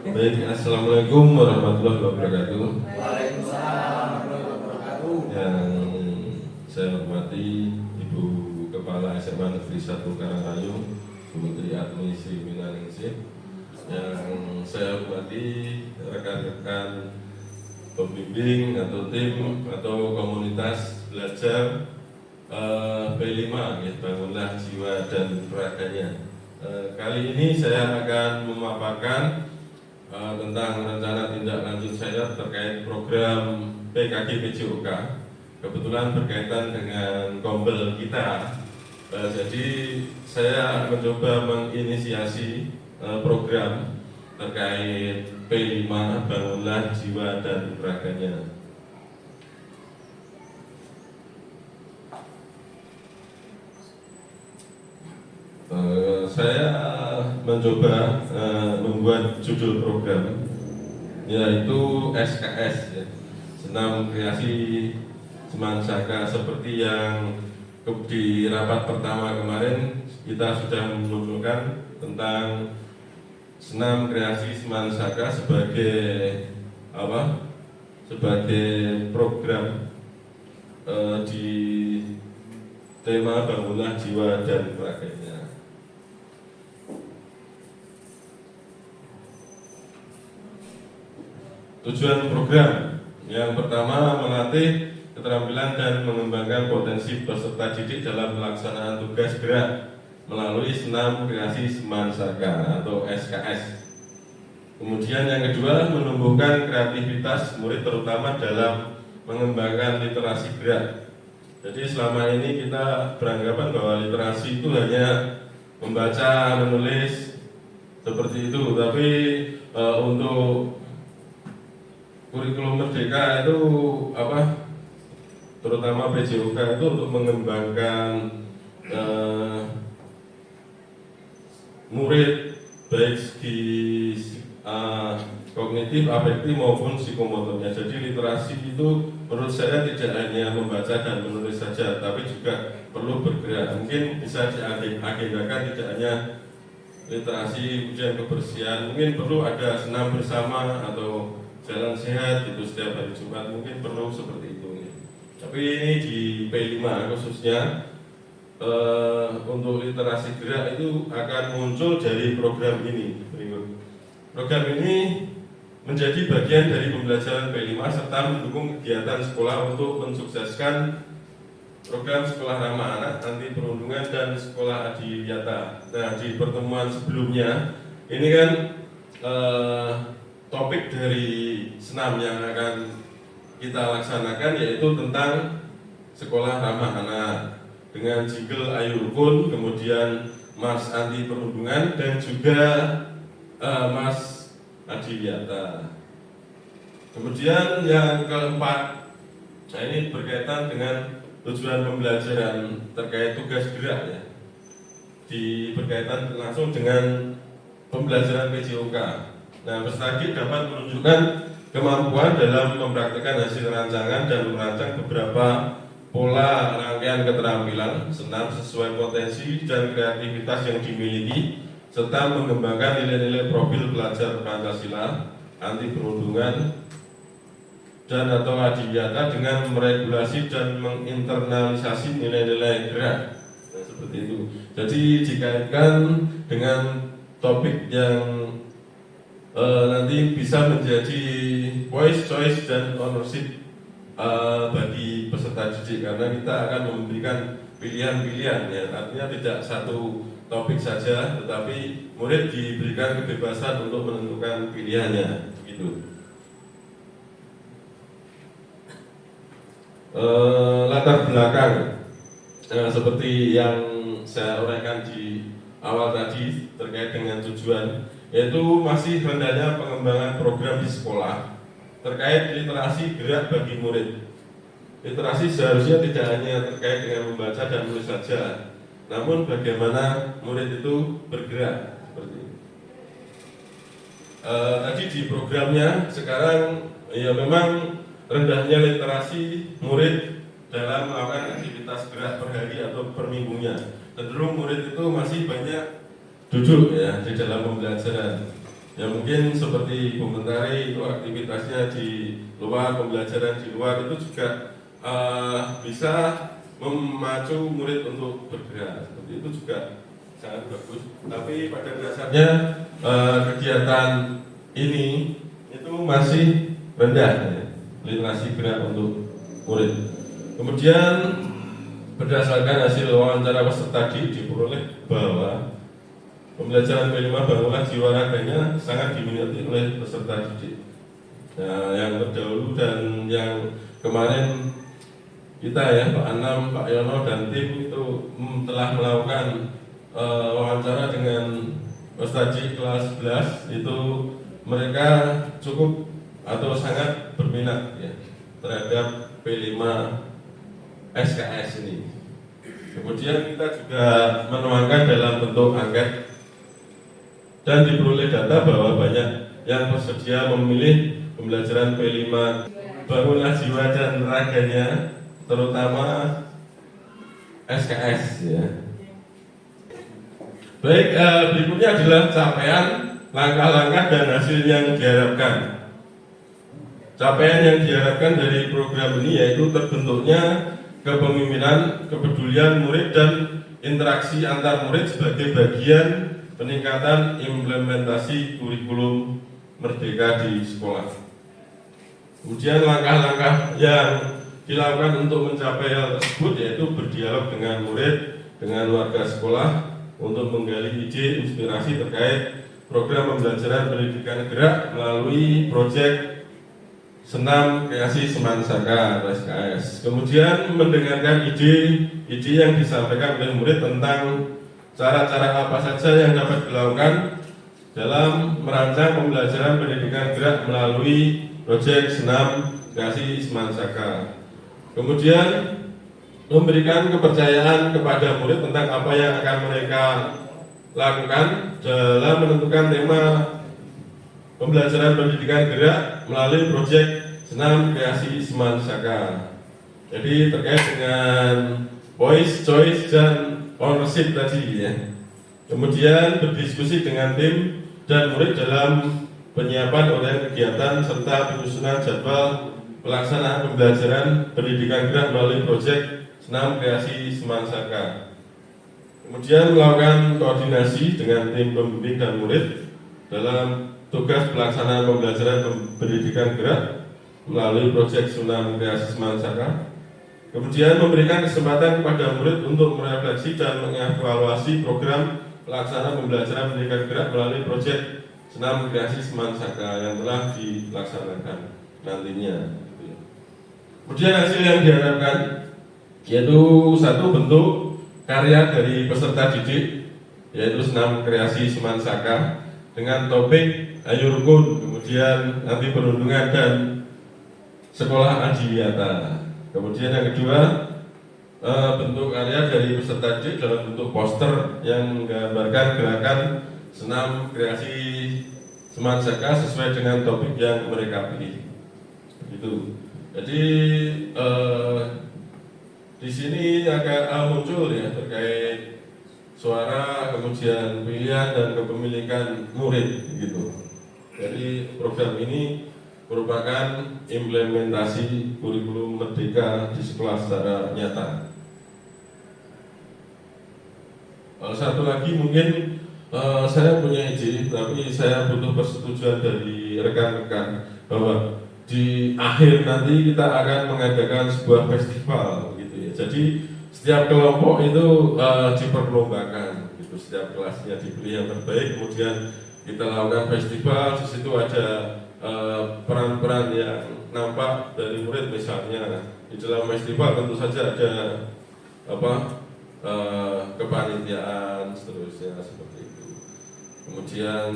Baik, assalamualaikum warahmatullahi wabarakatuh. Waalaikumsalam warahmatullahi wabarakatuh. Yang saya hormati Ibu Kepala SMA Negeri 1 Karangayung, Bu Tri Atmi Sri Minaningsih. Yang saya hormati rekan-rekan pembimbing atau tim atau komunitas belajar P5, ya, Bangunlah Jiwa dan Raganya. Kali ini saya akan memaparkan tentang rencana tindak lanjut saya terkait program PKG PJOK. Kebetulan berkaitan dengan kombel kita, jadi saya mencoba menginisiasi program terkait P5 Bangunlah Jiwa dan Raganya. Saya mencoba membuat judul program yaitu SKS, ya, Senam Kreasi Semansaka. Seperti yang di rapat pertama kemarin kita sudah memunculkan tentang senam kreasi Semansaka sebagai apa? Sebagai program di tema Bangunlah Jiwa dan Raganya. Tujuan program yang pertama, melatih keterampilan dan mengembangkan potensi peserta didik dalam pelaksanaan tugas gerak melalui senam kreasi Semansaka atau SKS. Kemudian yang kedua, menumbuhkan kreativitas murid terutama dalam mengembangkan literasi gerak. Jadi selama ini kita beranggapan bahwa literasi itu hanya membaca, menulis seperti itu, tapi untuk kurikulum Merdeka itu terutama PJOK itu untuk mengembangkan murid baik segi kognitif, afektif maupun psikomotornya. Jadi literasi itu menurut saya tidak hanya membaca dan menulis saja, tapi juga perlu bergerak. Mungkin bisa diagendakan tidak hanya literasi, kemudian kebersihan, mungkin perlu ada senam bersama atau jalan sehat gitu setiap hari Jumat, mungkin perlu seperti itu. Tapi ini di P5 khususnya untuk literasi gerak itu akan muncul dari program ini berikut. Program ini menjadi bagian dari pembelajaran P5 serta mendukung kegiatan sekolah untuk mensukseskan program sekolah ramah anak, anti perundungan dan sekolah adiwiyata. Nah, di pertemuan sebelumnya ini kan topik dari senam yang akan kita laksanakan yaitu tentang sekolah ramah anak dengan jingle Ayu Rukun, kemudian Mars anti perundungan dan juga Mars adiwiyata. Kemudian yang keempat, nah ini berkaitan dengan tujuan pembelajaran terkait tugas gerak, ya, berkaitan langsung dengan pembelajaran PJOK. Nah, peserta didik dapat menunjukkan kemampuan dalam mempraktikkan hasil rancangan dan merancang beberapa pola rangkaian keterampilan senam sesuai potensi dan kreativitas yang dimiliki, serta mengembangkan nilai-nilai profil pelajar Pancasila, anti perundungan dan atau adiwiyata dengan meregulasi dan menginternalisasi nilai-nilai gerak. Nah, seperti itu. Jadi dikaitkan dengan topik yang nanti bisa menjadi voice, choice dan ownership bagi peserta didik, karena kita akan memberikan pilihan-pilihan, ya, artinya tidak satu topik saja, tetapi murid diberikan kebebasan untuk menentukan pilihannya, begitu. Latar belakang seperti yang saya uraikan di awal tadi terkait dengan tujuan, yaitu masih rendahnya pengembangan program di sekolah terkait literasi gerak bagi murid. Literasi seharusnya tidak hanya terkait dengan membaca dan menulis saja, namun bagaimana murid itu bergerak seperti ini. Tadi di programnya sekarang ya memang rendahnya literasi murid dalam melakukan aktivitas gerak per hari atau per minggunya. Cenderung murid itu masih banyak duduk, ya, di dalam pembelajaran. Ya mungkin seperti Ibu Mentari itu aktivitasnya di luar, pembelajaran di luar itu juga bisa memacu murid untuk bergerak. Seperti itu juga sangat bagus. Tapi pada dasarnya kegiatan ini itu masih rendah ya, literasi gerak untuk murid. Kemudian berdasarkan hasil wawancara peserta diperoleh bahwa pembelajaran P5 bangunlah jiwa raganya sangat diminati oleh peserta didik. Nah, yang terdahulu dan yang kemarin kita ya Pak Anam, Pak Yono dan tim itu telah melakukan wawancara dengan peserta didik kelas 11 itu mereka cukup atau sangat berminat ya terhadap P5 SKS ini. Kemudian kita juga menuangkan dalam bentuk angket dan diperoleh data bahwa banyak yang bersedia memilih pembelajaran P5 bangunlah jiwa dan raganya, terutama SKS ya. Baik, berikutnya adalah capaian, langkah-langkah dan hasil yang diharapkan. Capaian yang diharapkan dari program ini yaitu terbentuknya kepemimpinan, kepedulian murid dan interaksi antar murid sebagai bagian peningkatan implementasi kurikulum Merdeka di sekolah. Kemudian langkah-langkah yang dilakukan untuk mencapai hal tersebut yaitu berdialog dengan murid, dengan warga sekolah untuk menggali ide inspirasi terkait program pembelajaran pendidikan gerak melalui proyek Senam Kreasi Semansaka SKS. Kemudian mendengarkan ide yang disampaikan oleh murid tentang cara-cara apa saja yang dapat dilakukan dalam merancang pembelajaran pendidikan gerak melalui proyek Senam Kreasi Semansaka. Kemudian memberikan kepercayaan kepada murid tentang apa yang akan mereka lakukan dalam menentukan tema pembelajaran pendidikan gerak melalui proyek Senam Kreasi Semansaka. Jadi terkait dengan voice, choice, dan ownership tadi ya. Kemudian berdiskusi dengan tim dan murid dalam penyiapan uraian kegiatan serta penyusunan jadwal pelaksanaan pembelajaran pendidikan gerak melalui proyek Senam Kreasi Semansaka. Kemudian melakukan koordinasi dengan tim pembimbing dan murid dalam tugas pelaksanaan pembelajaran pendidikan gerak melalui proyek Senam Kreasi Semansaka. Kemudian memberikan kesempatan kepada murid untuk merefleksi dan mengevaluasi program pelaksanaan pembelajaran pendidikan gerak melalui proyek Senam Kreasi Semansaka yang telah dilaksanakan nantinya. Kemudian hasil yang diharapkan yaitu satu, bentuk karya dari peserta didik yaitu Senam Kreasi Semansaka dengan topik Ayo Rukun, kemudian nanti perundungan dan sekolah adiwiyata. Kemudian yang kedua, bentuk karya dari peserta didik dalam bentuk poster yang menggambarkan gerakan Senam Kreasi Semansaka sesuai dengan topik yang mereka pilih. Begitu. Jadi di sini agak muncul ya terkait suara, kemudian pilihan dan kepemilikan murid gitu. Jadi program ini merupakan implementasi kurikulum Merdeka di sekolah secara nyata. Satu lagi mungkin saya punya ide, tapi saya butuh persetujuan dari rekan-rekan bahwa di akhir nanti kita akan mengadakan sebuah festival gitu ya. Jadi setiap kelompok itu diperlombakan gitu. Setiap kelasnya dipilih yang terbaik, kemudian kita lakukan festival. Di situ ada peran-peran yang nampak dari murid, misalnya di dalam festival tentu saja ada kepanitiaan seterusnya seperti itu. Kemudian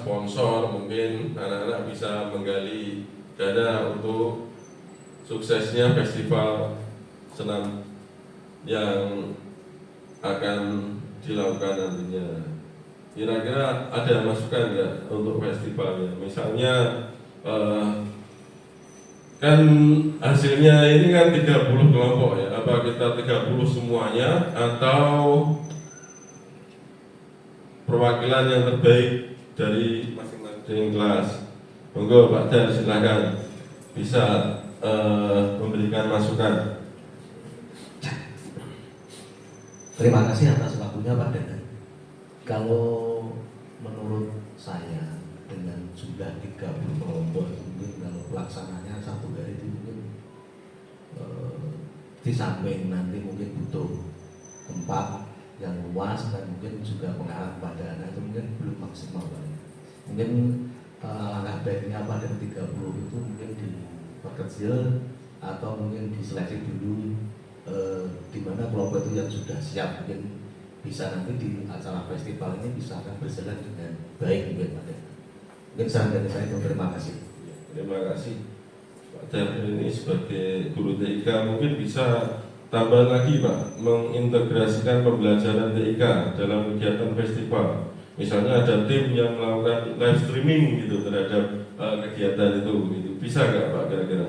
sponsor, mungkin anak-anak bisa menggali dana untuk suksesnya festival senam yang akan dilakukan nantinya. Kira-kira ada masukan nggak untuk festivalnya? Misalnya kan hasilnya ini kan 30 kelompok ya, apa kita 30 semuanya atau perwakilan yang terbaik dari masing-masing kelas. Monggo Pak Dar, silakan bisa memberikan masukan. Terima kasih atas waktunya Pak Dadan. Kalau menurut saya dengan jumlah 30 kelompok itu mungkin kalau pelaksananya satu hari itu mungkin di samping nanti mungkin butuh tempat yang luas dan mungkin juga pengarahan pada anak itu mungkin belum maksimal Pak. Mungkin langkah baiknya pada 30 itu mungkin diperkecil atau mungkin diseleksi dulu di mana kelompok itu yang sudah siap mungkin bisa nanti di acara festival ini bisa akan berjalan dengan baik mungkin Pak. Mungkin saran dari saya, terima kasih. Terima kasih Pak Dar, ini sebagai guru TIK mungkin bisa tambah lagi Pak, mengintegrasikan pembelajaran TIK dalam kegiatan festival. Misalnya ada tim yang melakukan live streaming gitu terhadap kegiatan itu, bisa nggak Pak kira-kira?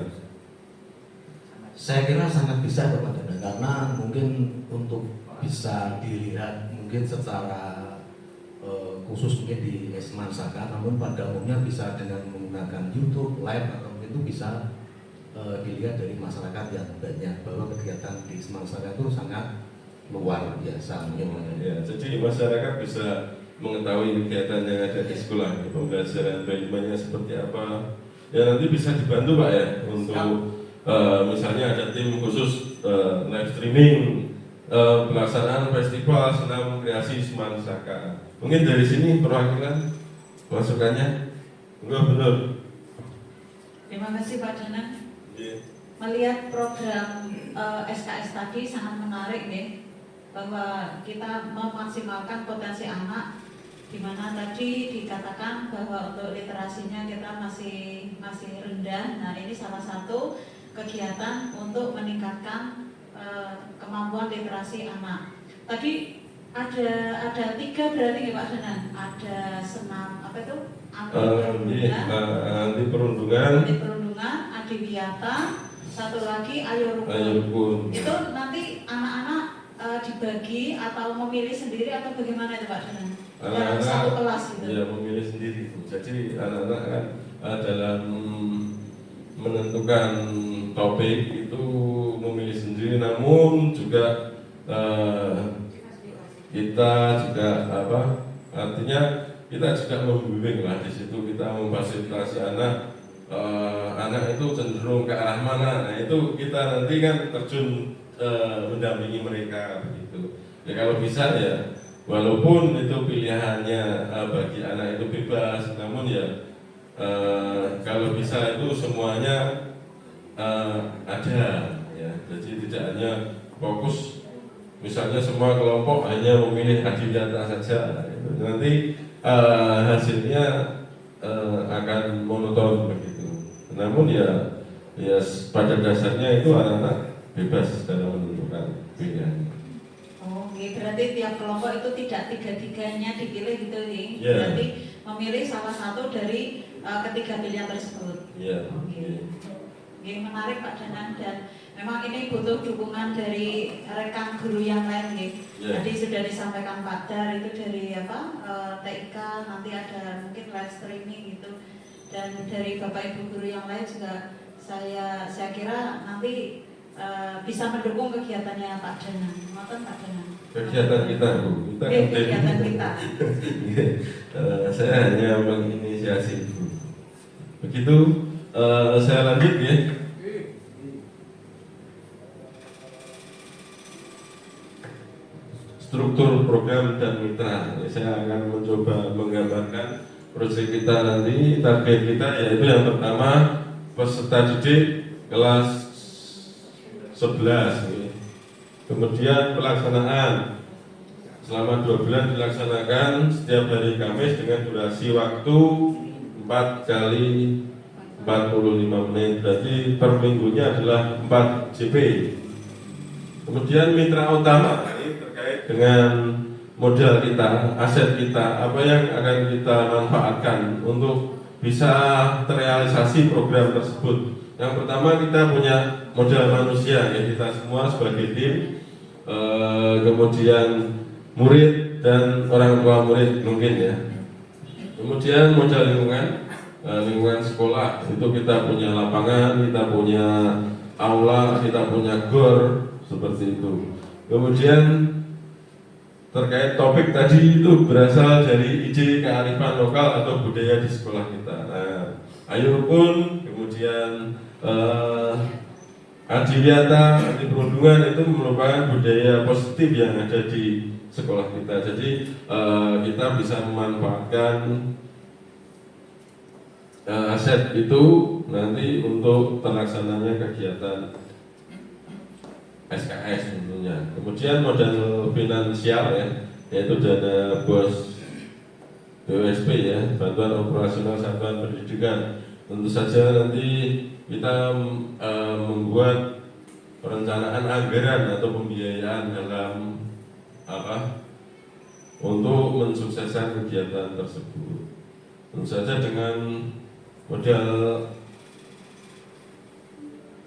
Saya kira sangat bisa Pak Dadan, karena mungkin untuk bisa dilihat mungkin secara khusus mungkin di Esman Saka, namun pada umumnya bisa dengan menggunakan YouTube live atau mungkin itu bisa dilihat dari masyarakat yang banyak bahwa kegiatan di Esman Saka itu sangat luar biasa mungkin. Ya, jadi masyarakat bisa mengetahui kegiatan yang ada di sekolah, pembelajaran bagaimana seperti apa. Ya nanti bisa dibantu Pak ya untuk misalnya ada tim khusus live streaming pelaksanaan festival senam kreasi Esman Saka. Mungkin dari sini perwakilan masukannya, enggak benar. Terima kasih Pak Danan. Yeah. Melihat program SKS tadi sangat menarik nih, bahwa kita memaksimalkan potensi anak, di mana tadi dikatakan bahwa untuk literasinya kita masih rendah. Nah ini salah satu kegiatan untuk meningkatkan kemampuan literasi anak. Tadi ada 3 berarti ya Pak Danan. Ada senam apa itu? Anti perundungan, adiwiyata, satu lagi ayo Ayo rukun. Rukun. Itu nanti anak-anak dibagi atau memilih sendiri atau bagaimana itu Pak Danan? Dalam satu kelas gitu. Ya memilih sendiri. Jadi anak-anak kan dalam menentukan topik itu memilih sendiri, namun juga kita juga artinya kita juga membimbing lah di situ, kita memfasilitasi anak. Anak itu cenderung ke arah mana, nah itu kita nanti kan terjun mendampingi mereka begitu. Ya kalau bisa ya, walaupun itu pilihannya bagi anak itu bebas, namun ya kalau bisa itu semuanya ada ya. Jadi tidak hanya fokus misalnya semua kelompok hanya memilih adiwiyata saja, nah, itu. Nanti hasilnya akan monoton begitu. Namun ya pada dasarnya itu anak-anak bebas dalam menentukan pilihan. Oh, berarti tiap kelompok itu tidak tiga-tiganya dipilih gitu nih. Yeah. Berarti memilih salah satu dari ketiga pilihan tersebut. Iya. Ini menarik Pak Danan, dan memang ini butuh dukungan dari rekan guru yang lain nih. Yeah. Tadi sudah disampaikan Pak Dar itu dari TIK, nanti ada mungkin live streaming gitu, dan dari Bapak Ibu guru yang lain juga saya kira nanti bisa mendukung kegiatannya Pak Danan. Maafkan Pak Danan. Kegiatan kita Bu, Kegiatan kita. Saya hanya menginisiasi Bu. Begitu. Saya lanjut ya. Struktur program dan mitra. Saya akan mencoba menggambarkan proyek kita nanti. Target kita yaitu yang pertama peserta didik kelas 11. Kemudian pelaksanaan selama 2 bulan dilaksanakan setiap hari Kamis dengan durasi waktu 4 kali 45 menit, berarti per minggunya adalah 4 JP. Kemudian mitra utama ini terkait dengan modal kita, aset kita, apa yang akan kita manfaatkan untuk bisa terrealisasi program tersebut. Yang pertama kita punya modal manusia, ya kita semua sebagai tim, kemudian murid dan orang tua murid mungkin ya. Kemudian modal lingkungan sekolah itu kita punya lapangan, kita punya aula, kita punya gor seperti itu. Kemudian terkait topik tadi itu berasal dari ide kearifan lokal atau budaya di sekolah kita. Nah, Ayo Rukun, kemudian Adiwiyata, Anti Perundungan itu merupakan budaya positif yang ada di sekolah kita. Jadi kita bisa memanfaatkan aset itu nanti untuk terlaksananya kegiatan SKS tentunya. Kemudian modal finansial ya, yaitu dana BOS BOSP ya, bantuan operasional satuan pendidikan. Tentu saja nanti kita membuat perencanaan anggaran atau pembiayaan dalam untuk mensukseskan kegiatan tersebut. Tentu saja dengan modal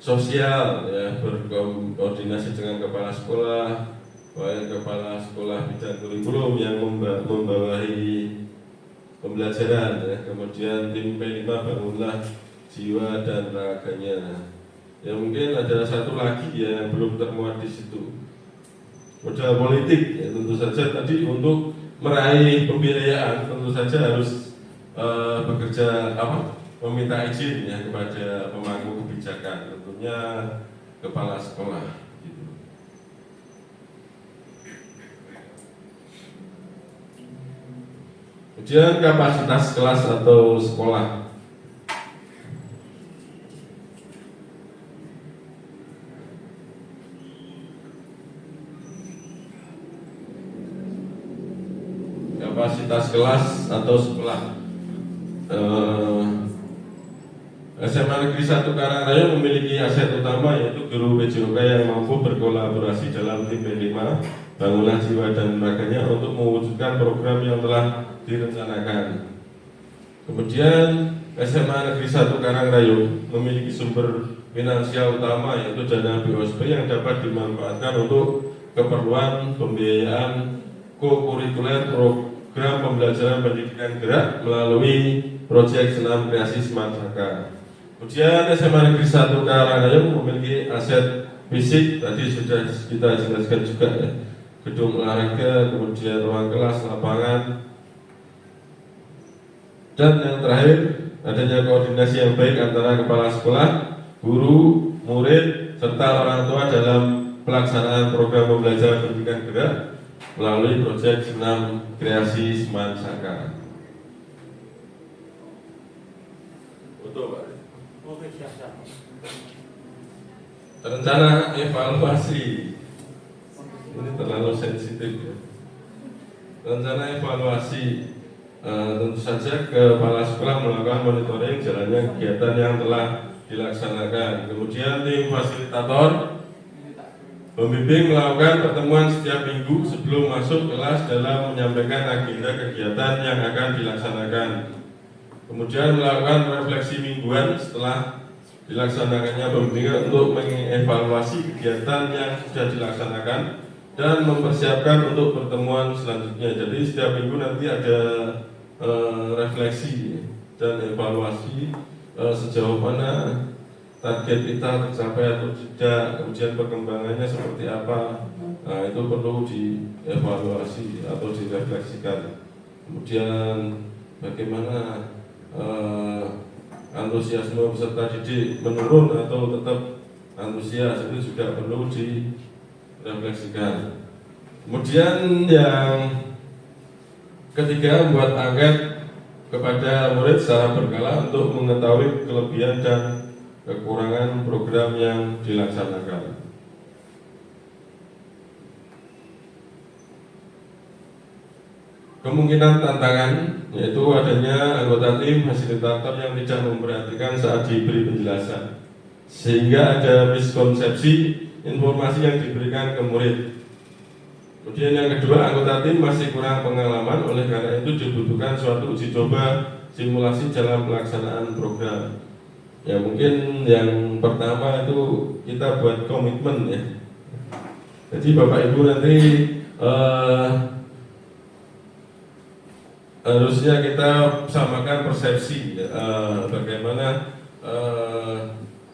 sosial ya, berkoordinasi dengan kepala sekolah, kepala sekolah bidang kurikulum yang membawahi pembelajaran ya. Kemudian tim P5 bangunlah jiwa dan raganya. Ya mungkin ada satu lagi ya yang belum termuat di situ. Modal politik ya, tentu saja tadi untuk meraih pembiayaan tentu saja harus bekerja meminta izin ya kepada pemangku kebijakan, tentunya kepala sekolah gitu. Kemudian kapasitas kelas atau sekolah. Kapasitas kelas atau sekolah. SMA Negeri 1 Karangraya memiliki aset utama yaitu guru PJOK yang mampu berkolaborasi dalam tim P5 bangunlah jiwa dan raganya untuk mewujudkan program yang telah direncanakan. Kemudian SMA Negeri 1 Karangraya memiliki sumber finansial utama yaitu dana BOSP yang dapat dimanfaatkan untuk keperluan pembiayaan kokurikuler program pembelajaran pendidikan gerak melalui proyek senam kreasi Smart Saka. Kemudian SMA Negeri 1 Karangraya memiliki aset fisik tadi sudah kita jelaskan juga ya, gedung olahraga, kemudian ruang kelas, lapangan, dan yang terakhir adanya koordinasi yang baik antara kepala sekolah, guru, murid, serta orang tua dalam pelaksanaan program pembelajaran pendidikan gerak melalui proyek senam kreasi Smart Saka. Betul Pak. Oke, siap. Rencana evaluasi ini terlalu sensitif ya. Rencana evaluasi tentu saja kepala sekolah melakukan monitoring jalannya kegiatan yang telah dilaksanakan. Kemudian tim fasilitator pembimbing melakukan pertemuan setiap minggu sebelum masuk kelas dalam menyampaikan agenda kegiatan yang akan dilaksanakan. Kemudian melakukan refleksi mingguan setelah dilaksanakannya pembimbingan untuk mengevaluasi kegiatan yang sudah dilaksanakan dan mempersiapkan untuk pertemuan selanjutnya. Jadi setiap minggu nanti ada refleksi dan evaluasi sejauh mana target kita tercapai atau tidak, kemudian perkembangannya seperti apa. Nah, itu perlu dievaluasi atau direfleksikan. Kemudian bagaimana antusiasme peserta didik menurun atau tetap antusias, itu juga perlu direfleksikan. Kemudian yang ketiga, membuat angket kepada murid secara berkala untuk mengetahui kelebihan dan kekurangan program yang dilaksanakan. Kemungkinan tantangan yaitu adanya anggota tim fasilitator yang tidak memperhatikan saat diberi penjelasan, sehingga ada miskonsepsi informasi yang diberikan ke murid. Kemudian yang kedua, anggota tim masih kurang pengalaman, oleh karena itu dibutuhkan suatu uji coba simulasi dalam pelaksanaan program. Ya mungkin yang pertama itu kita buat komitmen ya. Jadi Bapak Ibu nanti harusnya kita samakan persepsi bagaimana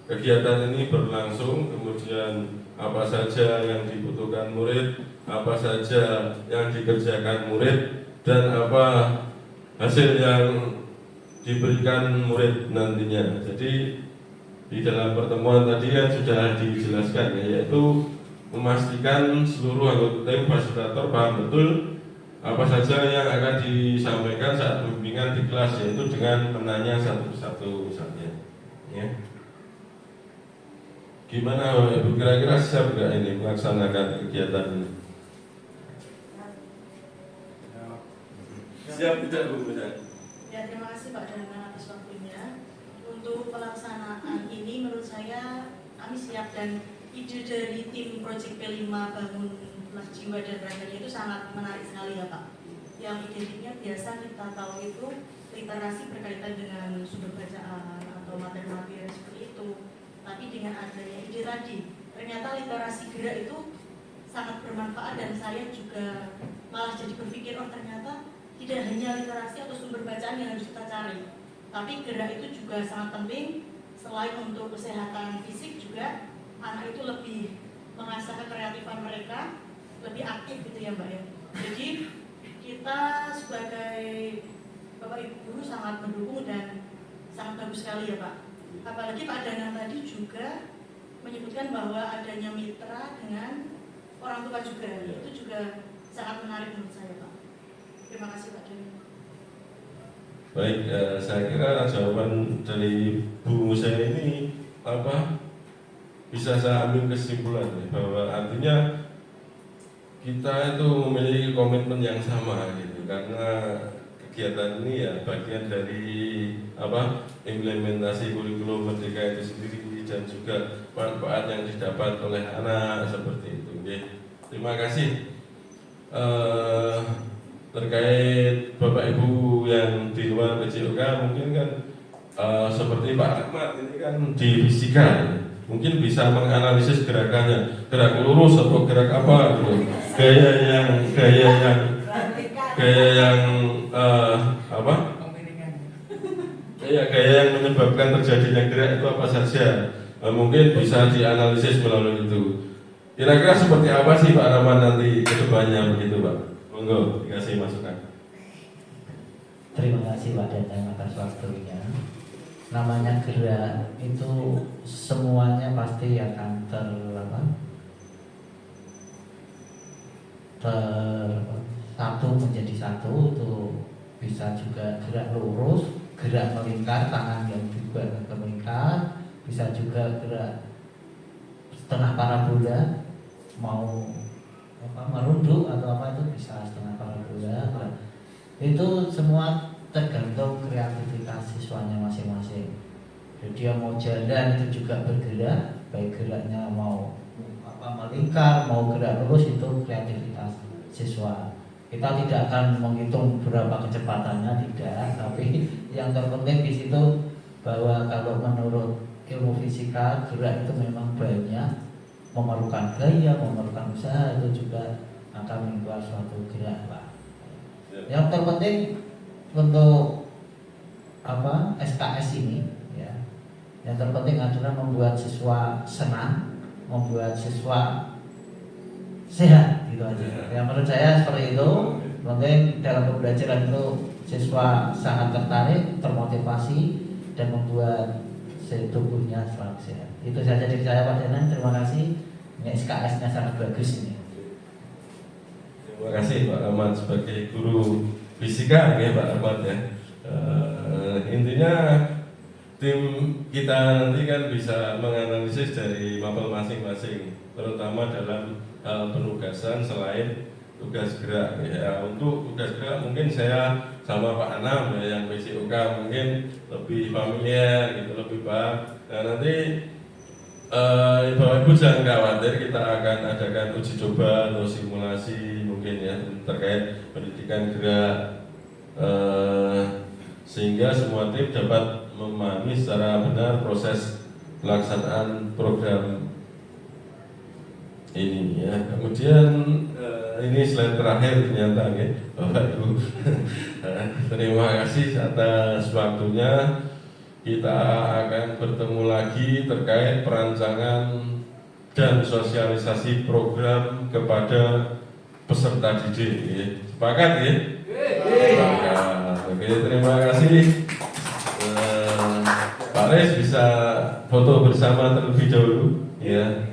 kegiatan ini berlangsung, kemudian apa saja yang dibutuhkan murid, apa saja yang dikerjakan murid, dan apa hasil yang diberikan murid nantinya. Jadi di dalam pertemuan tadi kan sudah dijelaskan ya, yaitu memastikan seluruh anggota tim fasilitator paham betul apa saja yang akan disampaikan saat bimbingan di kelas, yaitu dengan menanya satu persatu misalnya. Ya. Gimana Bapak Ibu, kira-kira siap nggak ini melaksanakan kegiatan ini? Siap tidak Bu? Ya, terima kasih Pak Danang atas waktunya. Untuk pelaksanaan ini menurut saya kami siap, dan ide dari tim Project P5 Bangun Kelas Jiwa dan Raganya itu sangat menarik sekali ya Pak. Yang identiknya biasa kita tahu itu literasi berkaitan dengan sumber bacaan atau materi-materi seperti itu. Tapi dengan adanya ide tadi, ternyata literasi gerak itu sangat bermanfaat, dan saya juga malah jadi berpikir, oh ternyata tidak hanya literasi atau sumber bacaan yang harus kita cari, tapi gerak itu juga sangat penting. Selain untuk kesehatan fisik juga, anak itu lebih mengasah kreatifan mereka, lebih aktif gitu ya Mbak ya. Jadi kita sebagai Bapak Ibu guru sangat mendukung dan sangat bagus sekali ya Pak. Apalagi Pak Danang tadi juga menyebutkan bahwa adanya mitra dengan orang tua juga, itu juga sangat menarik menurut saya Pak. Terima kasih Pak Danang. Baik, saya kira jawaban dari Bu saya ini bisa saya ambil kesimpulan ya, bahwa artinya kita itu memiliki komitmen yang sama gitu, karena kegiatan ini ya bagian dari implementasi kurikulum Merdeka itu sendiri, dan juga manfaat yang didapat oleh anak seperti itu. Oke. Terima kasih. Terkait Bapak Ibu yang di luar PJOK mungkin kan seperti Pak Ahmad ini kan di fisika ya, mungkin bisa menganalisis gerakannya, gerak lurus atau gerak apa gitu. Gaya yang menyebabkan terjadinya gerak itu apa saja, mungkin bisa dianalisis melalui itu. Kira-kira seperti apa sih Pak Rahman nanti ke depannya begitu Pak? Monggo dikasih masukan. Terima kasih Pak Danang atas waktunya. Namanya gerak itu semuanya pasti akan satu menjadi satu. Itu bisa juga gerak lurus, gerak melingkar, tangan yang juga melingkar, bisa juga gerak setengah parabola, mau merunduk atau apa itu bisa setengah parabola. Itu semua tergantung kreativitas siswanya masing-masing. Jadi dia mau jalan itu juga bergerak, baik geraknya mau melingkar, mau gerak lurus, itu kreativitas siswa. Kita tidak akan menghitung berapa kecepatannya, tidak. Tapi yang terpenting di situ bahwa kalau menurut ilmu fisika, gerak itu memang banyak, memerlukan gaya, memerlukan usaha, itu juga akan membuat suatu gerak Pak. Yang terpenting untuk SKS ini ya, yang terpenting adalah membuat siswa senang, membuat siswa sehat gitu aja. Yang menurut saya seperti itu. Penting dalam pembelajaran itu siswa sangat tertarik, termotivasi, dan membuat tubuhnya selalu sehat. Itu saja dari saya Pak Danang. Terima kasih. Ini SKS-nya sangat bagus ini. Terima kasih Pak Ahmad sebagai guru fisika ya Pak Ahmad ya. Intinya tim kita nanti kan bisa menganalisis dari mapel masing-masing, terutama dalam penugasan selain tugas gerak ya. Untuk tugas gerak mungkin saya sama Pak Anam ya, yang PJOK mungkin lebih familiar gitu, lebih paham. Nah nanti Bapak Ibu jangan khawatir, kita akan adakan uji coba atau simulasi mungkin ya terkait pendidikan gerak, sehingga semua tim dapat memahami secara benar proses pelaksanaan program ini ya. Kemudian ini slide terakhir ternyata ya, Bapak Ibu. Terima kasih atas waktunya. Kita akan bertemu lagi terkait perancangan dan sosialisasi program kepada peserta didik. Ya. Sepakat ya? Sepakat. Oke, terima kasih. Pak Res bisa foto bersama terlebih dahulu. Ya.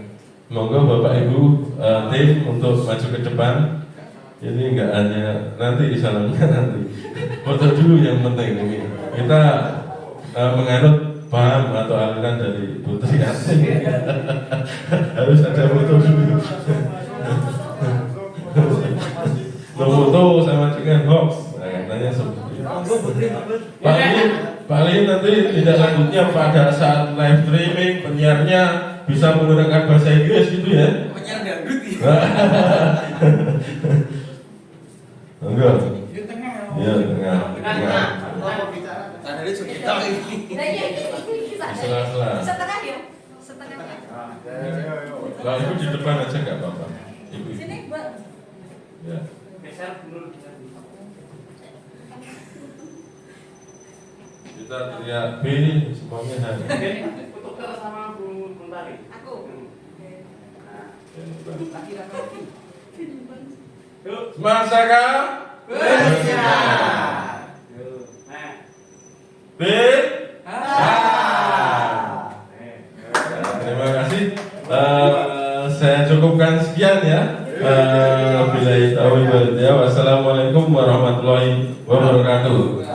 Monggo Bapak Ibu tim untuk maju ke depan. Ini enggak hanya nanti salamnya nanti. Foto dulu yang penting ini. Kita menganut paham atau aliran dari Putri Asing. Harus ada foto dulu. Foto sama dengan hoax. Nah, katanya seperti itu. Paling nanti tidak lanjutnya pada saat live streaming penyiarnya bisa menggunakan bahasa Inggris gitu ya. Penyiar dangdut ya. Enggak. Iya, tengah. Tadi sudah kita ini. Sela-sela. Setengah ya? Setengah. Lah ibu di depan aja nggak apa-apa. Ibu. Sini, Mbak. Ya. Kita teriak B, semuanya hari. Aku. Semangat Saka. B. Terima kasih. Saya cukupkan sekian ya. Wassalamualaikum warahmatullahi wabarakatuh.